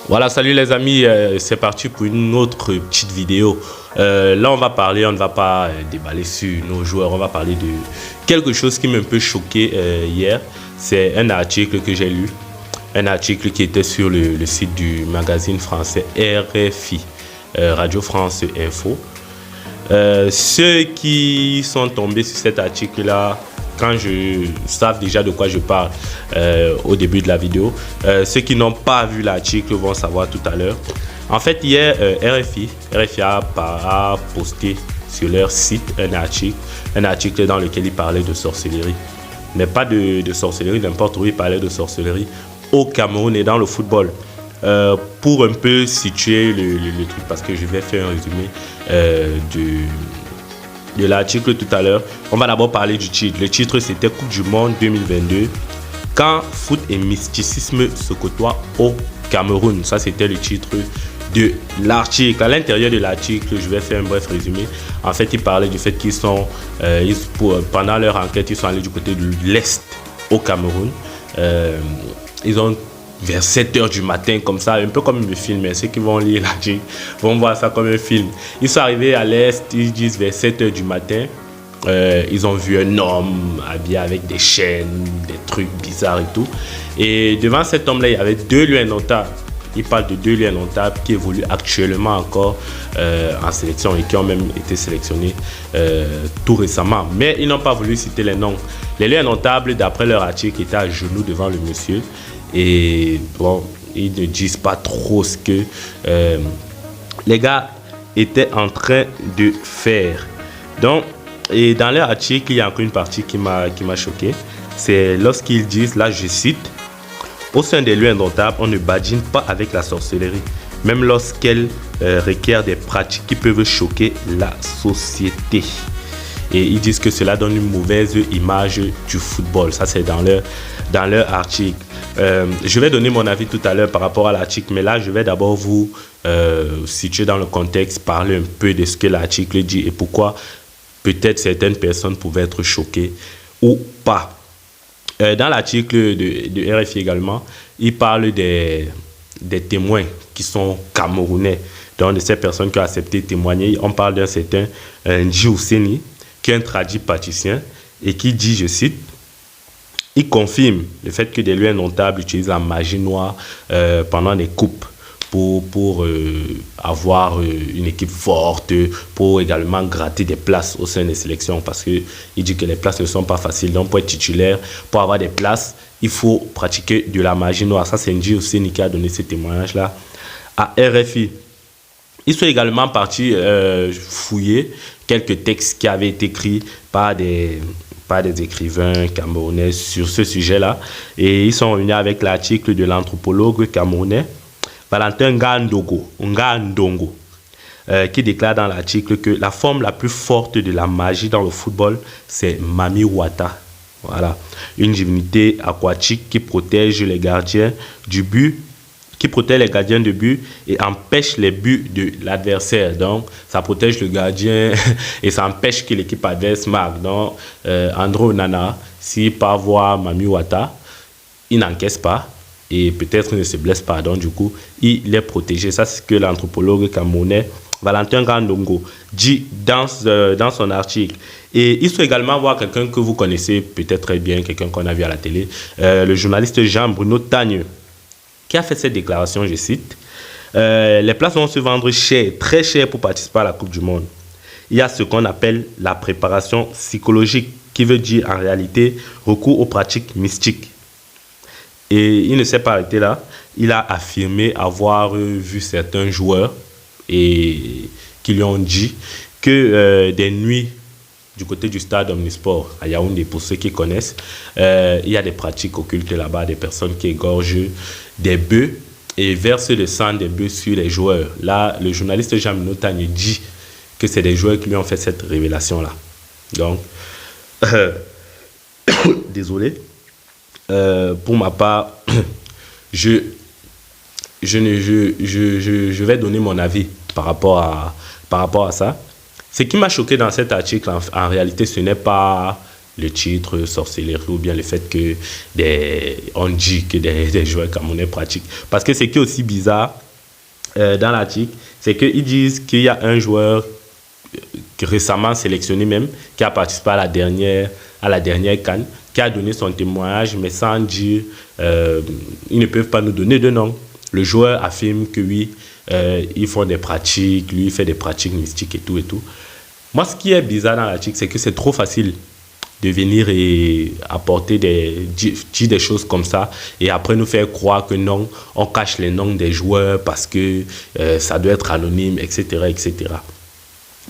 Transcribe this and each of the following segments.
Voilà, salut les amis, c'est parti pour une autre petite vidéo. Là, on ne va pas déballer sur nos joueurs, on va parler de quelque chose qui m'a un peu choqué hier. C'est un article que j'ai lu, un article qui était sur le site du magazine français RFI, Radio France Info. Ceux qui sont tombés sur cet article-là, quand je savent déjà de quoi je parle au début de la vidéo. Ceux qui n'ont pas vu l'article vont savoir tout à l'heure. En fait, hier, RFI a posté sur leur site un article dans lequel il parlait de sorcellerie. Mais pas de sorcellerie n'importe où, il parlait de sorcellerie au Cameroun et dans le football. Pour un peu situer le truc, parce que je vais faire un résumé de l'article tout à l'heure. On va d'abord parler du titre. Le titre, c'était Coupe du Monde 2022. Quand foot et mysticisme se côtoient au Cameroun. Ça, c'était le titre de l'article. À l'intérieur de l'article, je vais faire un bref résumé. En fait, ils parlaient du fait qu'ils sont, pendant leur enquête, ils sont allés du côté de l'Est au Cameroun. Ils ont vers 7h du matin, comme ça, un peu comme le film. Ceux qui vont lire l'article vont voir ça comme un film. Ils sont arrivés à l'Est, ils disent vers 7h du matin. Ils ont vu un homme habillé avec des chaînes, des trucs bizarres et tout. Et devant cet homme-là, il y avait deux lions indomptables. Il parle de deux lions indomptables qui évoluent actuellement encore en sélection et qui ont même été sélectionnés tout récemment. Mais ils n'ont pas voulu citer les noms. Les lions indomptables, d'après leur article, étaient à genoux devant le monsieur. Et bon, ils ne disent pas trop ce que les gars étaient en train de faire. Donc, et dans leur article, il y a encore une partie qui m'a choqué. C'est lorsqu'ils disent, là je cite, au sein des lieux indomptables, on ne badine pas avec la sorcellerie, même lorsqu'elle requiert des pratiques qui peuvent choquer la société. Et ils disent que cela donne une mauvaise image du football. Ça, c'est dans leur article. Je vais donner mon avis tout à l'heure par rapport à l'article, mais là, je vais d'abord vous situer dans le contexte, parler un peu de ce que l'article dit et pourquoi peut-être certaines personnes pouvaient être choquées ou pas. Dans l'article de RFI également, il parle des témoins qui sont camerounais, donc de ces personnes qui ont accepté de témoigner. On parle d'un certain Ndji Ouseni, qui est un traduit praticien et qui dit, je cite, il confirme le fait que des lieux indomptables utilisent la magie noire pendant les coupes pour avoir une équipe forte, pour également gratter des places au sein des sélections, parce qu'il dit que les places ne sont pas faciles. Donc pour être titulaire, pour avoir des places, il faut pratiquer de la magie noire. Ça, c'est Ndji Ouseni qui a donné ce témoignage-là à RFI. Ils sont également partis fouiller quelques textes qui avaient été écrits par des écrivains camerounais sur ce sujet-là. Et ils sont venus avec l'article de l'anthropologue camerounais Valentin Ngandongo, qui déclare dans l'article que la forme la plus forte de la magie dans le football, c'est Mami Wata. Voilà, une divinité aquatique qui protège les gardiens du but, qui protège les gardiens de but et empêche les buts de l'adversaire. Donc, ça protège le gardien et ça empêche que l'équipe adverse marque. Donc, André Onana, s'il part voir Mami Wata, il n'encaisse pas et peut-être ne se blesse pas. Donc, du coup, il est protégé. Ça, c'est ce que l'anthropologue camerounais Valentin Ngandongo dit dans son article. Et il faut également voir quelqu'un que vous connaissez peut-être très bien, quelqu'un qu'on a vu à la télé, le journaliste Jean-Bruno Tagne, qui a fait cette déclaration, je cite, les places vont se vendre cher, très cher pour participer à la Coupe du Monde. Il y a ce qu'on appelle la préparation psychologique, qui veut dire en réalité recours aux pratiques mystiques. Et il ne s'est pas arrêté là. Il a affirmé avoir vu certains joueurs et qui lui ont dit que des nuits du côté du stade Omnisport à Yaoundé, pour ceux qui connaissent, il y a des pratiques occultes là-bas, des personnes qui égorgent des bœufs et versent le sang des bœufs sur les joueurs. Là, le journaliste Jean-Bruno Tagne dit que c'est des joueurs qui lui ont fait cette révélation-là. Donc, désolé. Pour ma part, je vais donner mon avis par rapport à ça. Ce qui m'a choqué dans cet article, en réalité, ce n'est pas le titre sorcellerie ou bien le fait que on dit que des joueurs camerounais pratiquent. Parce que ce qui est aussi bizarre dans l'article, c'est qu'ils disent qu'il y a un joueur récemment sélectionné même, qui a participé à la dernière CAN, qui a donné son témoignage, mais sans dire, ils ne peuvent pas nous donner de nom. Le joueur affirme que oui, ils font des pratiques, lui il fait des pratiques mystiques et tout et tout. Moi, ce qui est bizarre dans l'article, c'est que c'est trop facile de venir et apporter dire des choses comme ça et après nous faire croire que non, on cache les noms des joueurs parce que ça doit être anonyme, etc., etc.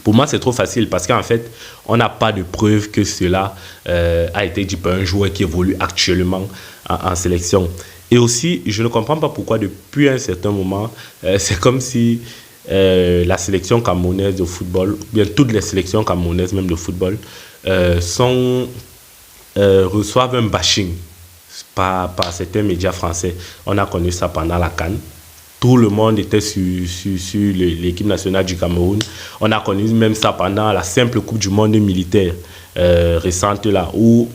Pour moi, c'est trop facile parce qu'en fait, on n'a pas de preuve que cela a été dit par un joueur qui évolue actuellement en sélection. Et aussi, je ne comprends pas pourquoi depuis un certain moment, c'est comme si la sélection camerounaise de football, bien toutes les sélections camerounaises même de football, reçoivent un bashing par certains médias français. On a connu ça pendant la CAN. Tout le monde était sur l'équipe nationale du Cameroun. On a connu même ça pendant la simple Coupe du Monde militaire récente là, où,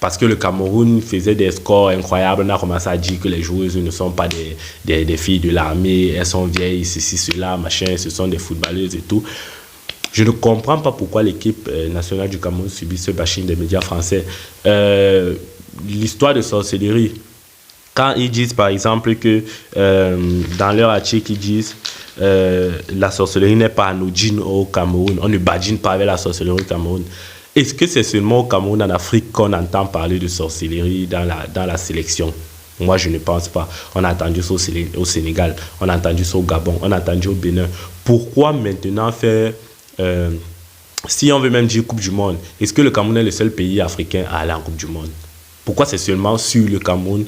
parce que le Cameroun faisait des scores incroyables, on a commencé à dire que les joueuses ne sont pas des filles de l'armée, elles sont vieilles, ceci, cela, machin, ce sont des footballeuses et tout. Je ne comprends pas pourquoi l'équipe nationale du Cameroun subit ce bashing des médias français. L'histoire de sorcellerie, quand ils disent par exemple que dans leur article, ils disent la sorcellerie n'est pas anodine au Cameroun, on ne badine pas avec la sorcellerie au Cameroun. Est-ce que c'est seulement au Cameroun, en Afrique, qu'on entend parler de sorcellerie dans la sélection? Moi, je ne pense pas. On a entendu ça au Sénégal, on a entendu ça au Gabon, on a entendu au Bénin. Pourquoi maintenant faire... si on veut même dire Coupe du Monde, est-ce que le Cameroun est le seul pays africain à aller en Coupe du Monde? Pourquoi c'est seulement sur le Cameroun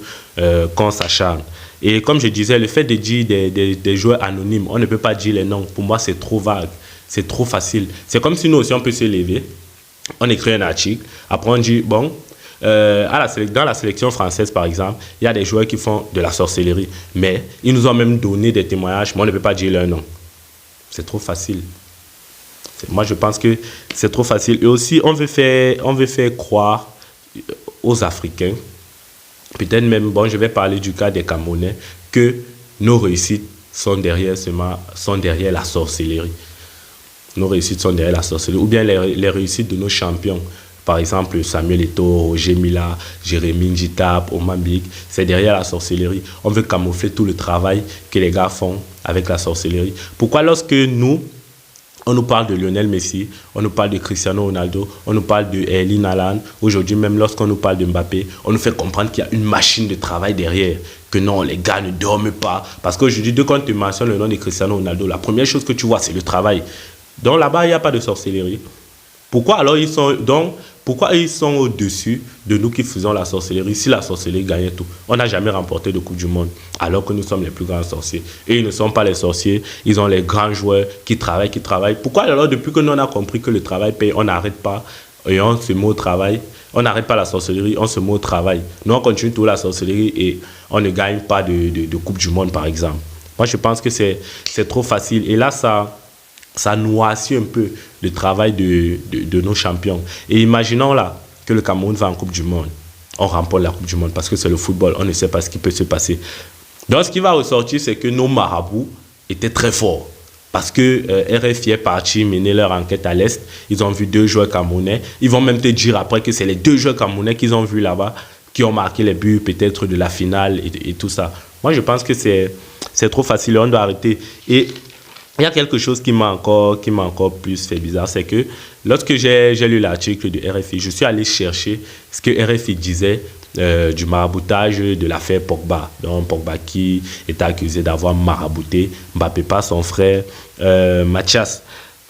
qu'on s'acharne? Et comme je disais, le fait de dire des joueurs anonymes, on ne peut pas dire les noms. Pour moi, c'est trop vague, c'est trop facile. C'est comme si nous aussi, on peut se lever, on écrit un article, après on dit, bon, dans la sélection française, par exemple, il y a des joueurs qui font de la sorcellerie, mais ils nous ont même donné des témoignages, mais on ne peut pas dire leur nom. C'est trop facile. Moi, je pense que c'est trop facile. Et aussi, on veut faire croire aux Africains, peut-être même, bon, je vais parler du cas des Camerounais, que nos réussites sont derrière la sorcellerie. Nos réussites sont derrière la sorcellerie. Ou bien les réussites de nos champions. Par exemple, Samuel Eto'o, Roger Mila, Jérémy Njitap, Oman Bik, c'est derrière la sorcellerie. On veut camoufler tout le travail que les gars font avec la sorcellerie. Pourquoi lorsque on nous parle de Lionel Messi, on nous parle de Cristiano Ronaldo, on nous parle de Erling Haaland. Aujourd'hui, même lorsqu'on nous parle de Mbappé, on nous fait comprendre qu'il y a une machine de travail derrière. Que non, les gars ne dorment pas. Parce qu'aujourd'hui, dès qu'on te mentionne le nom de Cristiano Ronaldo, la première chose que tu vois, c'est le travail. Donc là-bas, il n'y a pas de sorcellerie. Pourquoi ils sont au-dessus de nous qui faisons la sorcellerie? Si la sorcellerie gagnait tout, on n'a jamais remporté de Coupe du Monde, alors que nous sommes les plus grands sorciers. Et ils ne sont pas les sorciers, ils ont les grands joueurs qui travaillent. Pourquoi alors, depuis que nous on a compris que le travail paye, on n'arrête pas et on se met au travail? On n'arrête pas la sorcellerie, on se met au travail. Nous, on continue toute la sorcellerie et on ne gagne pas de Coupe du Monde, par exemple. Moi, je pense que c'est trop facile. Et là, ça noircit un peu le travail de nos champions. Et imaginons là que le Cameroun va en Coupe du Monde. On remporte la Coupe du Monde parce que c'est le football. On ne sait pas ce qui peut se passer. Donc, ce qui va ressortir, c'est que nos marabouts étaient très forts. Parce que RFI est parti mener leur enquête à l'Est. Ils ont vu 2 joueurs camerounais. Ils vont même te dire après que c'est les 2 joueurs camerounais qu'ils ont vus là-bas qui ont marqué les buts peut-être de la finale et tout ça. Moi, je pense que c'est trop facile. On doit arrêter. Et il y a quelque chose qui m'a encore plus fait bizarre, c'est que lorsque j'ai lu l'article de RFI, je suis allé chercher ce que RFI disait du maraboutage de l'affaire Pogba. Donc Pogba qui est accusé d'avoir marabouté Mbappé par son frère Mathias.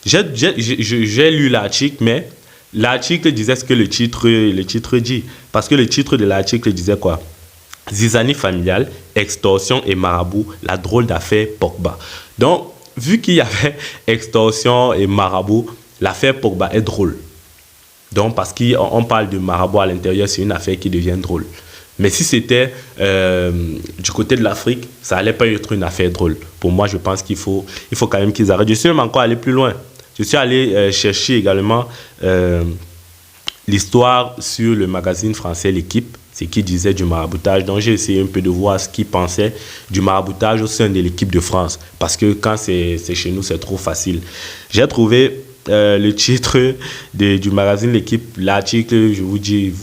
J'ai lu l'article, mais l'article disait ce que le titre dit. Parce que le titre de l'article disait quoi? Zizanie familiale, extorsion et marabout, la drôle d'affaire Pogba. Donc, vu qu'il y avait extorsion et marabout, l'affaire Pogba est drôle. Donc, parce qu'on parle de marabout à l'intérieur, c'est une affaire qui devient drôle. Mais si c'était du côté de l'Afrique, ça n'allait pas être une affaire drôle. Pour moi, je pense qu'il faut quand même qu'ils arrêtent. Je suis même encore allé plus loin. Je suis allé chercher également l'histoire sur le magazine français L'Équipe, ce qu'il disait du maraboutage. Donc j'ai essayé un peu de voir ce qu'il pensait du maraboutage au sein de l'équipe de France. Parce que quand c'est chez nous, c'est trop facile. J'ai trouvé le titre du magazine L'Équipe. L'article, je vous dis,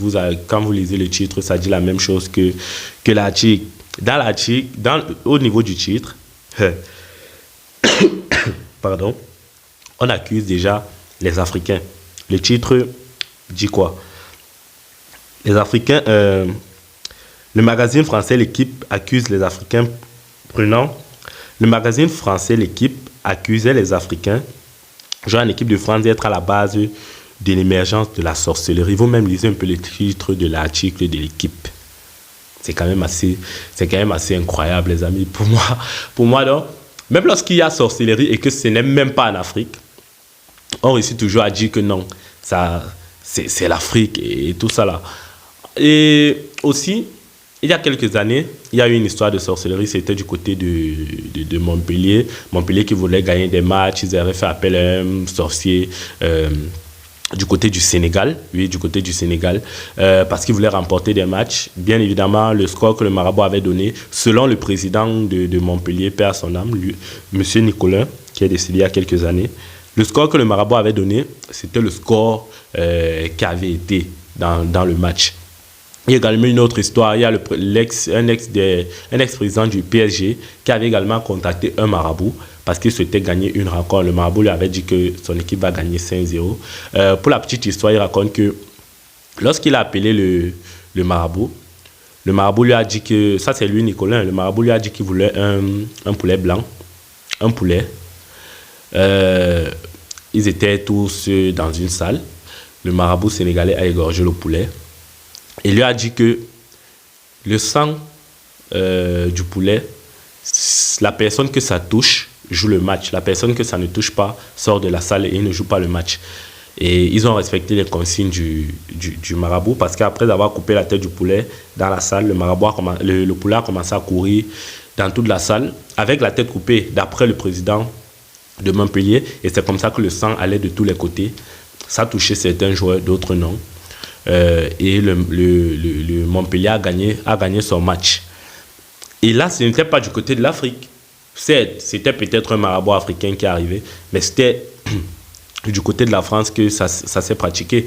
quand vous lisez le titre, ça dit la même chose que l'article. Dans l'article, au niveau du titre, pardon, on accuse déjà les Africains. Le titre dit quoi? Les Africains, le magazine français L'Équipe accuse les Africains le magazine français L'Équipe accusait les Africains, jouant en équipe de France, d'être à la base de l'émergence de la sorcellerie. Vous-même lisez un peu le titre de l'article de L'Équipe. C'est quand même assez incroyable, les amis. Pour moi, donc, même lorsqu'il y a sorcellerie et que ce n'est même pas en Afrique, on réussit toujours à dire que non, c'est l'Afrique et tout ça là. Et aussi, il y a quelques années, il y a eu une histoire de sorcellerie, c'était du côté de Montpellier. Montpellier qui voulait gagner des matchs, ils avaient fait appel à un sorcier du côté du Sénégal, parce qu'ils voulaient remporter des matchs. Bien évidemment, le score que le marabout avait donné, selon le président de Montpellier, père à son âme, M. Nicolas, qui est décédé il y a quelques années, le score que le marabout avait donné, c'était le score qui avait été dans le match. Il y a également une autre histoire. Il y a un ex-président du PSG qui avait également contacté un marabout parce qu'il souhaitait gagner une rencontre. Le marabout lui avait dit que son équipe va gagner 5-0. Pour la petite histoire, il raconte que lorsqu'il a appelé le marabout lui a dit que, ça c'est lui Nicolas, le marabout lui a dit qu'il voulait un poulet blanc, un poulet. Ils étaient tous dans une salle. Le marabout sénégalais a égorgé le poulet. Il lui a dit que le sang du poulet, la personne que ça touche joue le match. La personne que ça ne touche pas sort de la salle et ne joue pas le match. Et ils ont respecté les consignes du marabout parce qu'après avoir coupé la tête du poulet dans la salle, le poulet a commencé à courir dans toute la salle avec la tête coupée d'après le président de Montpellier. Et c'est comme ça que le sang allait de tous les côtés. Ça touchait certains joueurs, d'autres non. Et le Montpellier a gagné son match. Et là, ce n'était pas du côté de l'Afrique. C'était peut-être un marabout africain qui est arrivé, mais c'était du côté de la France que ça s'est pratiqué.